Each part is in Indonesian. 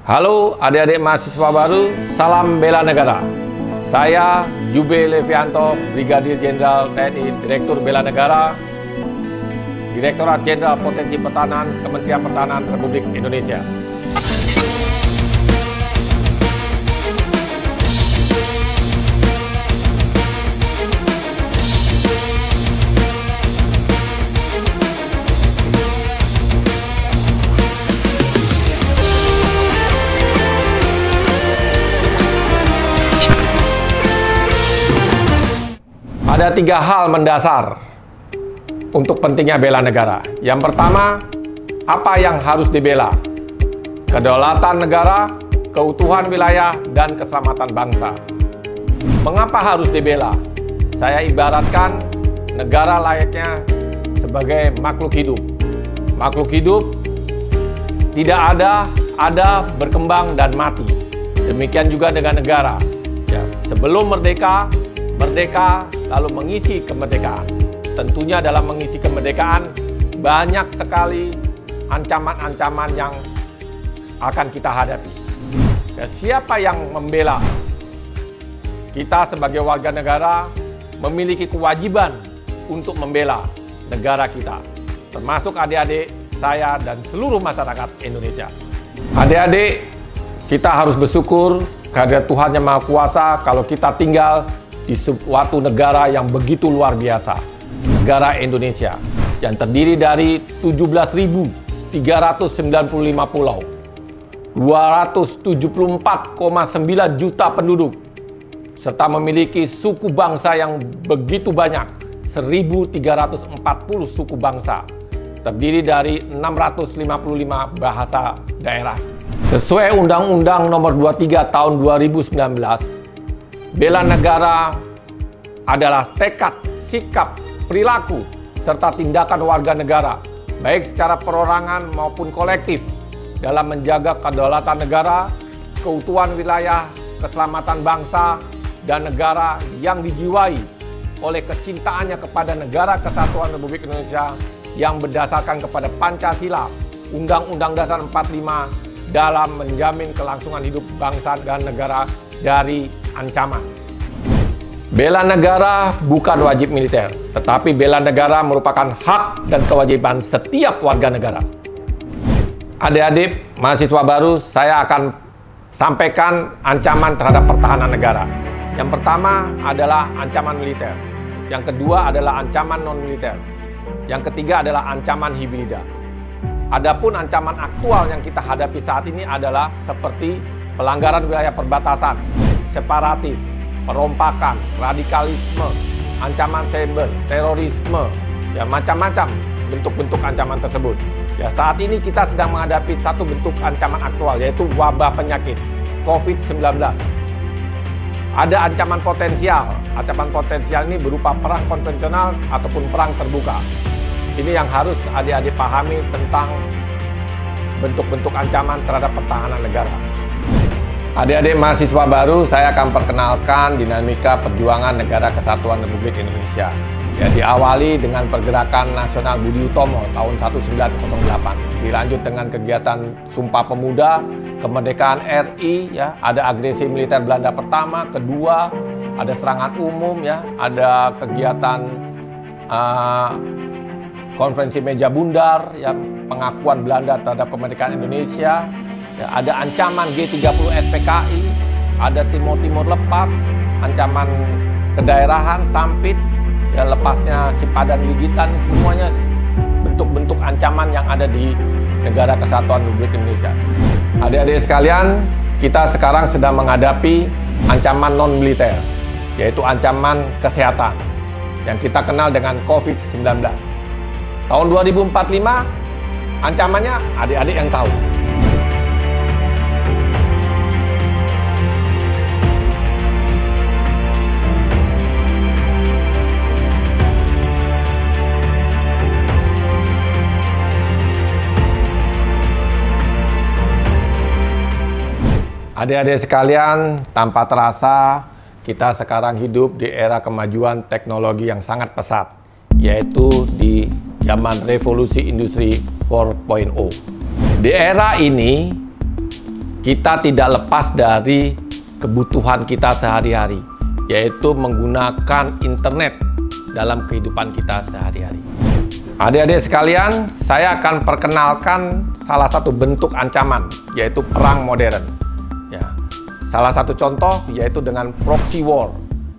Halo adik-adik mahasiswa baru, salam bela negara. Saya Jube Levianto, Brigadir Jenderal TNI, Direktur Bela Negara, Direktorat Jenderal Potensi Pertahanan, Kementerian Pertahanan Republik Indonesia. Ada 3 hal mendasar untuk pentingnya bela negara. Yang pertama, apa yang harus dibela? Kedaulatan negara, keutuhan wilayah, dan keselamatan bangsa. Mengapa harus dibela? Saya ibaratkan negara layaknya sebagai makhluk hidup. Makhluk hidup tidak ada, berkembang, dan mati. Demikian juga dengan negara. Sebelum merdeka, lalu mengisi kemerdekaan. Tentunya dalam mengisi kemerdekaan banyak sekali ancaman-ancaman yang akan kita hadapi. Siapa yang membela? Kita sebagai warga negara memiliki kewajiban untuk membela negara kita, termasuk adik-adik saya dan seluruh masyarakat Indonesia. Adik-adik, kita harus bersyukur kehadirat Tuhan Yang Maha Kuasa kalau kita tinggal di suatu negara yang begitu luar biasa, negara Indonesia, yang terdiri dari 17.395 pulau, 274,9 juta penduduk, serta memiliki suku bangsa yang begitu banyak, 1.340 suku bangsa, terdiri dari 655 bahasa daerah. Sesuai Undang-Undang Nomor 23 Tahun 2019, bela negara adalah tekad, sikap, perilaku, serta tindakan warga negara, baik secara perorangan maupun kolektif, dalam menjaga kedaulatan negara, keutuhan wilayah, keselamatan bangsa, dan negara yang dijiwai oleh kecintaannya kepada Negara Kesatuan Republik Indonesia yang berdasarkan kepada Pancasila, Undang-Undang Dasar 45, dalam menjamin kelangsungan hidup bangsa dan negara dari ancaman. Bela negara bukan wajib militer, tetapi bela negara merupakan hak dan kewajiban setiap warga negara. Adik-adik mahasiswa baru, saya akan sampaikan ancaman terhadap pertahanan negara. Yang pertama adalah ancaman militer, yang kedua adalah ancaman non-militer, yang ketiga adalah ancaman hibrida. Adapun ancaman aktual yang kita hadapi saat ini adalah seperti pelanggaran wilayah perbatasan, separatis, perompakan, radikalisme, ancaman cyber, terorisme, macam-macam bentuk-bentuk ancaman tersebut. Saat ini kita sedang menghadapi satu bentuk ancaman aktual, yaitu wabah penyakit COVID-19. Ada ancaman potensial. Ancaman potensial ini berupa perang konvensional ataupun perang terbuka. Ini yang harus adik-adik pahami tentang bentuk-bentuk ancaman terhadap pertahanan negara. Adik-adik mahasiswa baru, saya akan perkenalkan dinamika perjuangan Negara Kesatuan Republik Indonesia. Diawali dengan Pergerakan Nasional Budi Utomo tahun 1908. Dilanjut dengan kegiatan Sumpah Pemuda, Kemerdekaan RI, ada agresi militer Belanda pertama, kedua, ada serangan umum, ada kegiatan Konferensi Meja Bundar, pengakuan Belanda terhadap kemerdekaan Indonesia. Ada ancaman G30 SPKI, ada Timur-Timur lepas, ancaman kedaerahan, Sampit, lepasnya Cipadan Ligitan, semuanya bentuk-bentuk ancaman yang ada di Negara Kesatuan Republik Indonesia. Adik-adik sekalian, kita sekarang sedang menghadapi ancaman non-militer, yaitu ancaman kesehatan, yang kita kenal dengan COVID-19. Tahun 2045, ancamannya adik-adik yang tahu. Adik-adik sekalian, tanpa terasa kita sekarang hidup di era kemajuan teknologi yang sangat pesat, yaitu di zaman revolusi industri 4.0. Di era ini kita tidak lepas dari kebutuhan kita sehari-hari, yaitu menggunakan internet dalam kehidupan kita sehari-hari. Adik-adik sekalian, saya akan perkenalkan salah satu bentuk ancaman, yaitu perang modern. Ya, salah satu contoh yaitu dengan proxy war,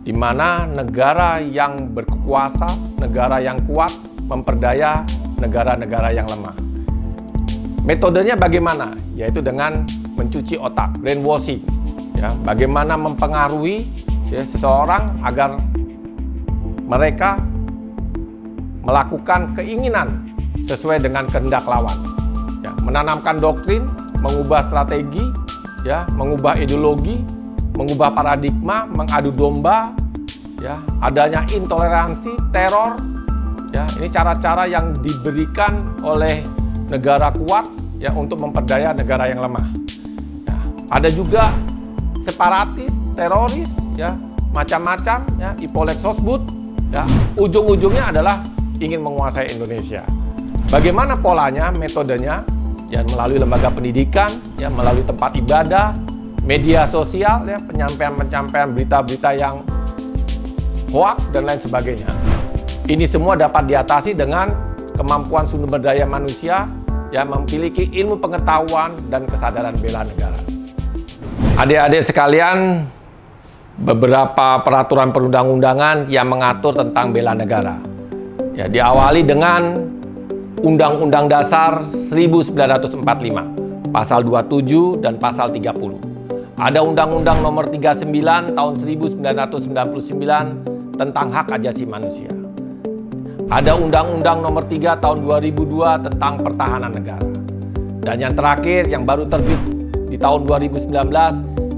di mana negara yang berkuasa, negara yang kuat, memperdaya negara-negara yang lemah. Metodenya bagaimana? Yaitu dengan mencuci otak, brainwashing. Ya, bagaimana mempengaruhi seseorang agar mereka melakukan keinginan sesuai dengan kehendak lawan. Ya, menanamkan doktrin, mengubah strategi, ya, mengubah ideologi, mengubah paradigma, mengadu domba, ya, adanya intoleransi, teror. Ya, ini cara-cara yang diberikan oleh negara kuat ya untuk memperdaya negara yang lemah. Ya, ada juga separatis, teroris, ya, macam-macam, ya, Ipolek Sosbud, ya, ujung-ujungnya adalah ingin menguasai Indonesia. Bagaimana polanya, metodenya? Ya, melalui lembaga pendidikan, ya, melalui tempat ibadah, media sosial, ya, penyampaian berita-berita yang hoaks dan lain sebagainya. Ini semua dapat diatasi dengan kemampuan sumber daya manusia yang memiliki ilmu pengetahuan dan kesadaran bela negara. Adik-adik sekalian, beberapa peraturan perundang-undangan yang mengatur tentang bela negara. Ya, diawali dengan Undang-Undang Dasar 1945, Pasal 27 dan Pasal 30. Ada Undang-Undang Nomor 39 Tahun 1999 tentang hak asasi manusia. Ada Undang-Undang Nomor 3 Tahun 2002 tentang pertahanan negara. Dan yang terakhir yang baru terbit di tahun 2019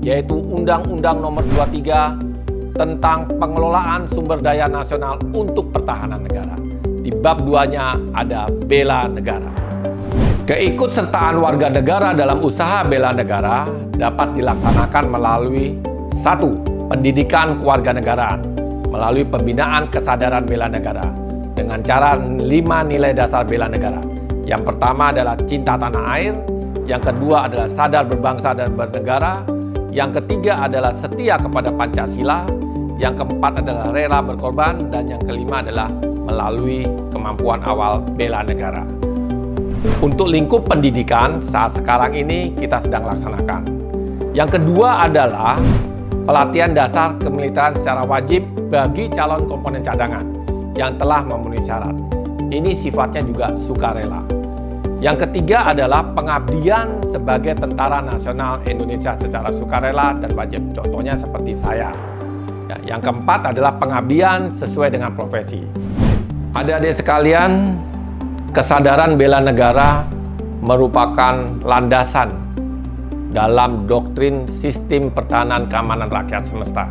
yaitu Undang-Undang Nomor 23 tentang pengelolaan sumber daya nasional untuk pertahanan negara. Di bab 2-nya ada bela negara. Keikutsertaan warga negara dalam usaha bela negara dapat dilaksanakan melalui 1. Pendidikan kewarganegaraan, melalui pembinaan kesadaran bela negara dengan cara 5 nilai dasar bela negara. Yang pertama adalah cinta tanah air, yang kedua adalah sadar berbangsa dan bernegara, yang ketiga adalah setia kepada Pancasila, yang keempat adalah rela berkorban, dan yang kelima adalah melalui kemampuan awal bela negara. Untuk lingkup pendidikan saat sekarang ini kita sedang laksanakan. Yang kedua adalah pelatihan dasar kemiliteran secara wajib bagi calon komponen cadangan yang telah memenuhi syarat. Ini sifatnya juga sukarela. Yang ketiga adalah pengabdian sebagai Tentara Nasional Indonesia secara sukarela dan wajib. Contohnya seperti saya. Ya, yang keempat adalah pengabdian sesuai dengan profesi. Adik-adik sekalian, kesadaran bela negara merupakan landasan dalam doktrin sistem pertahanan keamanan rakyat semesta,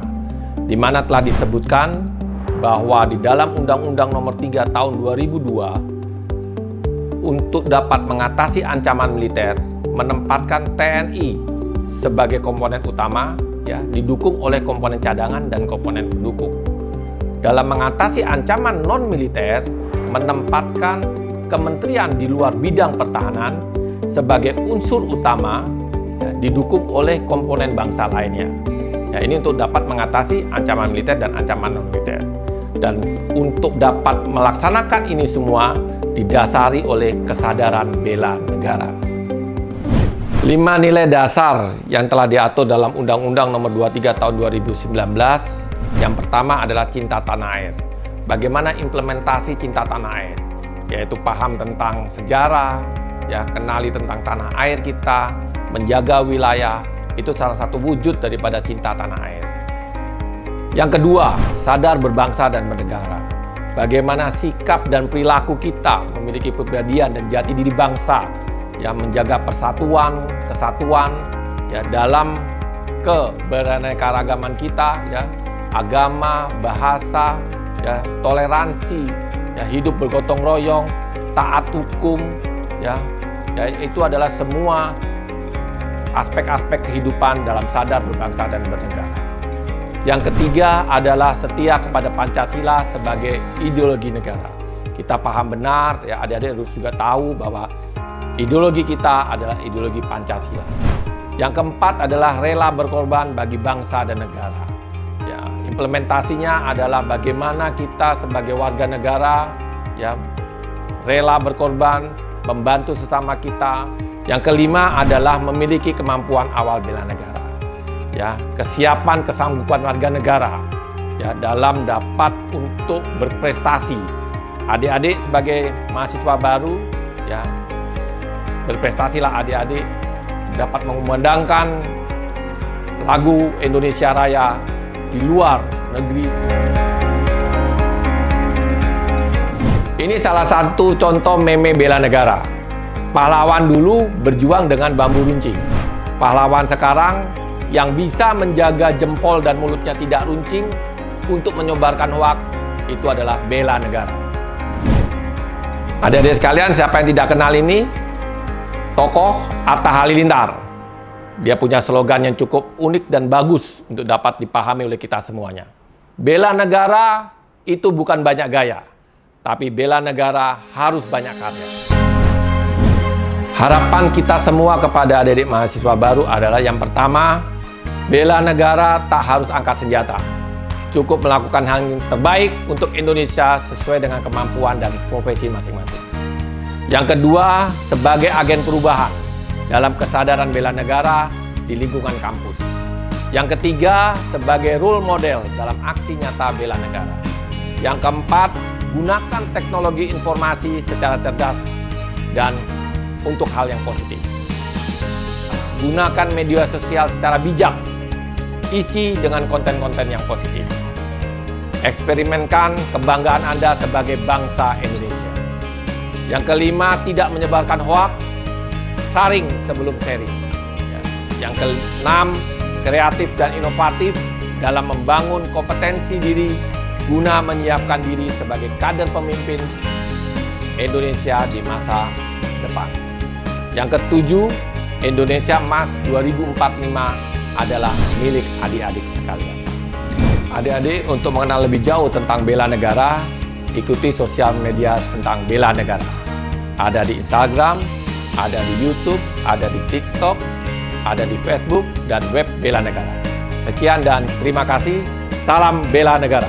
di mana telah disebutkan bahwa di dalam Undang-Undang Nomor 3 Tahun 2002 untuk dapat mengatasi ancaman militer, menempatkan TNI sebagai komponen utama, ya, didukung oleh komponen cadangan dan komponen pendukung. Dalam mengatasi ancaman non-militer, menempatkan kementerian di luar bidang pertahanan sebagai unsur utama, ya, didukung oleh komponen bangsa lainnya. Ya, ini untuk dapat mengatasi ancaman militer dan ancaman non-militer. Dan untuk dapat melaksanakan ini semua didasari oleh kesadaran bela negara. 5 nilai dasar yang telah diatur dalam Undang-Undang Nomor 23 Tahun 2019. Yang pertama adalah cinta tanah air. Bagaimana implementasi cinta tanah air? Yaitu paham tentang sejarah, ya, kenali tentang tanah air kita, menjaga wilayah. Itu salah satu wujud daripada cinta tanah air. Yang kedua, sadar berbangsa dan bernegara. Bagaimana sikap dan perilaku kita memiliki kepribadian dan jati diri bangsa yang menjaga persatuan, kesatuan, ya, dalam keberaneka-ragaman kita, ya, agama, bahasa, ya, toleransi, ya, hidup bergotong royong, taat hukum, ya, itu adalah semua aspek-aspek kehidupan dalam sadar berbangsa dan bernegara. Yang ketiga adalah setia kepada Pancasila sebagai ideologi negara. Kita paham benar, ya, adik-adik harus juga tahu bahwa ideologi kita adalah ideologi Pancasila. Yang keempat adalah rela berkorban bagi bangsa dan negara. Ya, implementasinya adalah bagaimana kita sebagai warga negara ya rela berkorban, membantu sesama kita. Yang kelima adalah memiliki kemampuan awal bela negara. Ya, kesiapan kesanggupan warga negara ya dalam dapat untuk berprestasi. Adik-adik sebagai mahasiswa baru ya berprestasilah adik-adik dapat mengumandangkan lagu Indonesia Raya di luar negeri. Ini salah satu contoh meme bela negara. Pahlawan dulu berjuang dengan bambu runcing. Pahlawan sekarang yang bisa menjaga jempol dan mulutnya tidak runcing untuk menyebarkan hoaks itu adalah bela negara. Adik-adik sekalian, siapa yang tidak kenal ini? Tokoh Atta Halilintar. Dia punya slogan yang cukup unik dan bagus untuk dapat dipahami oleh kita semuanya. Bela negara itu bukan banyak gaya, tapi bela negara harus banyak karya. Harapan kita semua kepada adik-adik mahasiswa baru adalah yang pertama, bela negara tak harus angkat senjata. Cukup melakukan hal yang terbaik untuk Indonesia sesuai dengan kemampuan dan profesi masing-masing. Yang kedua, sebagai agen perubahan dalam kesadaran bela negara di lingkungan kampus. Yang ketiga, sebagai role model dalam aksi nyata bela negara. Yang keempat, gunakan teknologi informasi secara cerdas dan untuk hal yang positif. Gunakan media sosial secara bijak, isi dengan konten-konten yang positif. Eksperimenkan kebanggaan Anda sebagai bangsa Indonesia. Yang kelima, tidak menyebarkan hoaks, saring sebelum sharing. Yang keenam, kreatif dan inovatif dalam membangun kompetensi diri guna menyiapkan diri sebagai kader pemimpin Indonesia di masa depan. Yang ketujuh, Indonesia Emas 2045 adalah milik adik-adik sekalian. Adik-adik, untuk mengenal lebih jauh tentang bela negara, ikuti sosial media tentang bela negara. Ada di Instagram, ada di YouTube, ada di TikTok, ada di Facebook, dan web bela negara. Sekian dan terima kasih. Salam bela negara.